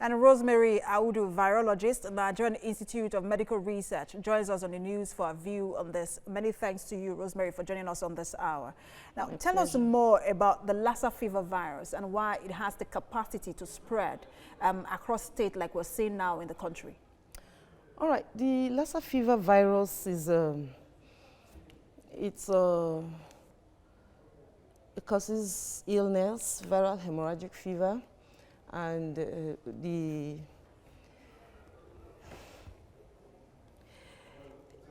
And Rosemary Audu, virologist, Nigerian Institute of Medical Research, joins us on the news for a view on this. Many thanks to you, Rosemary, for joining us on this hour. Now, tell us more about the Lassa fever virus and why it has the capacity to spread across state like we're seeing now in the country. All right, the Lassa fever virus is it causes illness, viral hemorrhagic fever. And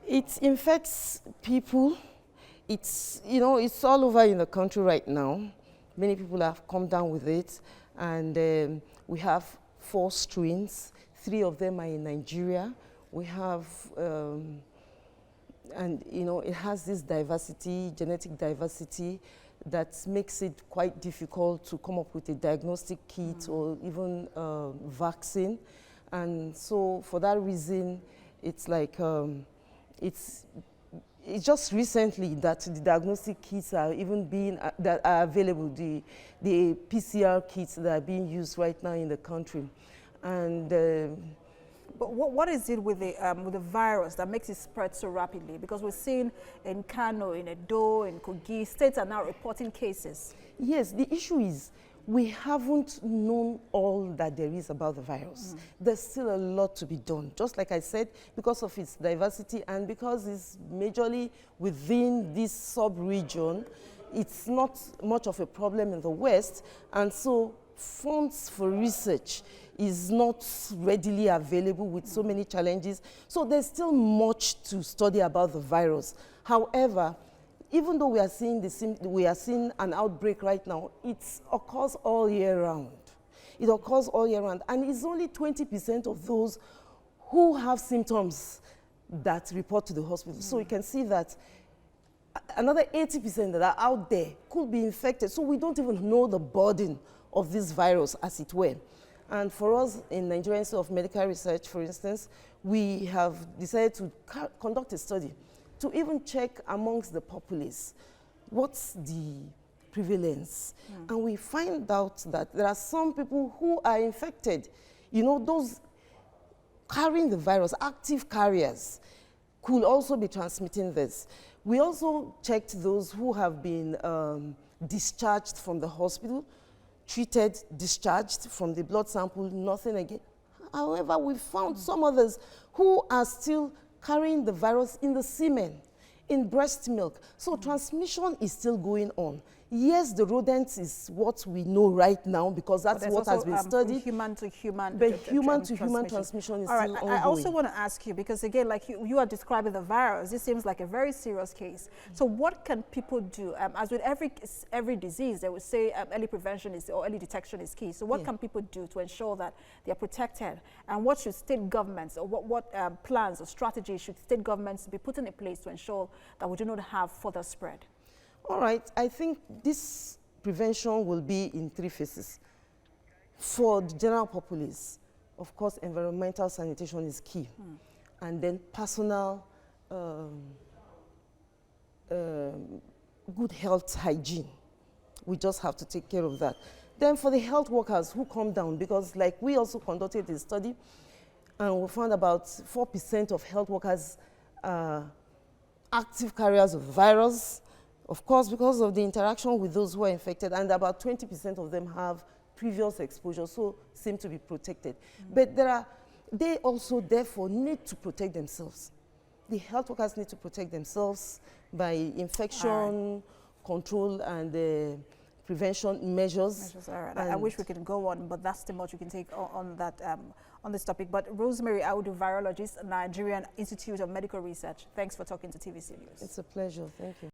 it infects people. It's all over in the country right now. Many people have come down with it, and we have 4 strains. 3 of them are in Nigeria. We have, and it has this diversity, genetic diversity, that makes it quite difficult to come up with a diagnostic kit or even vaccine. And so for that reason, it's like, it's just recently that the diagnostic kits are even being, that are available, the PCR kits that are being used right now in the country. And but what is it with the virus that makes it spread so rapidly? Because we're seeing in Kano, in Edo, in Kogi, states are now reporting cases. Yes, the issue is we haven't known all that there is about the virus. There's still a lot to be done. Just like I said, because of its diversity and because it's majorly within this sub-region, it's not much of a problem in the West. And so funds for research is not readily available with so many challenges. So there's still much to study about the virus. However, even though we are seeing an outbreak right now, it occurs all year round. It occurs all year round, and it's only 20% of those who have symptoms that report to the hospital. So you can see that another 80% that are out there could be infected. So we don't even know the burden of this virus, as it were. And for us in Nigerian Institute of Medical Research, for instance, we have decided to conduct a study to even check amongst the populace what's the prevalence. And we find out that there are some people who are infected. Those carrying the virus, active carriers, could also be transmitting this. We also checked those who have been discharged from the hospital, treated, discharged from the blood sample, nothing again. However, we found some others who are still carrying the virus in the semen, in breast milk. So transmission is still going on. Yes, the rodents is what we know right now because that's what has been studied. Human to human. But human to human transmission is still ongoing. I also want to ask you, because again, like you are describing the virus, this seems like a very serious case. So what can people do? As with every disease, they would say early prevention or early detection is key. So what can people do to ensure that they are protected? And what should state governments, or what plans or strategies should state governments be put in place to ensure that we do not have further spread? All right, I think this prevention will be in 3 phases. For the general populace, of course, environmental sanitation is key. And then personal good health hygiene. We just have to take care of that. Then for the health workers who come down, because like we also conducted a study, and we found about 4% of health workers are active carriers of the virus. Of course, because of the interaction with those who are infected, and about 20% of them have previous exposure, so seem to be protected. But they also therefore need to protect themselves. The health workers need to protect themselves by infection control and prevention measures. All right. I wish we could go on, but that's too much we can take on that on this topic. But Rosemary Audu, virologist, Nigerian Institute of Medical Research, thanks for talking to TVC News. It's a pleasure. Thank you.